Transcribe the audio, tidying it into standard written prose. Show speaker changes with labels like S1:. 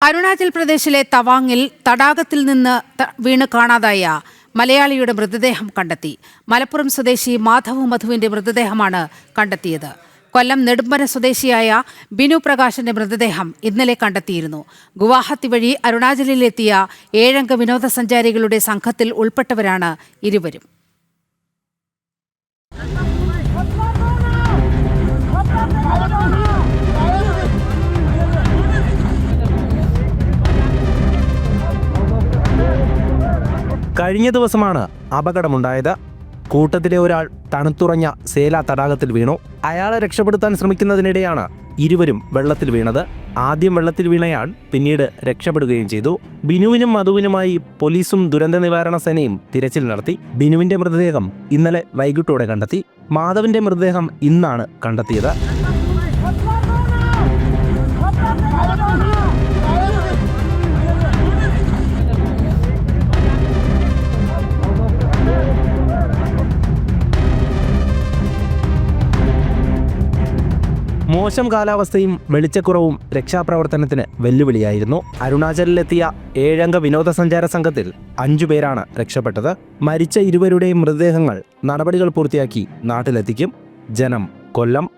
S1: അരുണാചൽ പ്രദേശിലെ തവാങ്ങിൽ തടാകത്തിൽ നിന്ന് വീണ് കാണാതായ മലയാളിയുടെ മൃതദേഹം കണ്ടെത്തി. മലപ്പുറം സ്വദേശി മാധവ് മധുവിന്റെ മൃതദേഹമാണ് കണ്ടെത്തിയത്. കൊല്ലം നെടുമ്പന സ്വദേശിയായ ബിനു പ്രകാശിന്റെ മൃതദേഹം ഇന്നലെ കണ്ടെത്തിയിരുന്നു. ഗുവാഹത്തി വഴി അരുണാചലിലെത്തിയ 7 അംഗ വിനോദസഞ്ചാരികളുടെ സംഘത്തിൽ ഉൾപ്പെട്ടവരാണ് ഇരുവരും.
S2: കഴിഞ്ഞ ദിവസമാണ് അപകടമുണ്ടായത്. കൂട്ടത്തിലെ ഒരാൾ തണുത്തുറഞ്ഞ സേല തടാകത്തിൽ വീണു. അയാളെ രക്ഷപ്പെടുത്താൻ ശ്രമിക്കുന്നതിനിടെയാണ് ഇരുവരും വെള്ളത്തിൽ വീണത്. ആദ്യം വെള്ളത്തിൽ വീണയാൾ പിന്നീട് രക്ഷപ്പെടുകയും ചെയ്തു. ബിനുവിനും മധുവിനുമായി പോലീസും ദുരന്ത നിവാരണ സേനയും തിരച്ചിൽ നടത്തി. ബിനുവിന്റെ മൃതദേഹം ഇന്നലെ വൈകിട്ടോടെ കണ്ടെത്തി. മാധവിന്റെ മൃതദേഹം ഇന്നാണ് കണ്ടെത്തിയത്. മോശം കാലാവസ്ഥയും വെളിച്ചക്കുറവും രക്ഷാപ്രവർത്തനത്തിന് വെല്ലുവിളിയായിരുന്നു. അരുണാചലിലെത്തിയ 7 അംഗ വിനോദസഞ്ചാര സംഘത്തിൽ 5 പേരാണ് രക്ഷപ്പെട്ടത്. മരിച്ച ഇരുവരുടെയും മൃതദേഹങ്ങൾ നടപടികൾ പൂർത്തിയാക്കി നാട്ടിലെത്തിക്കും. ജനം, കൊല്ലം.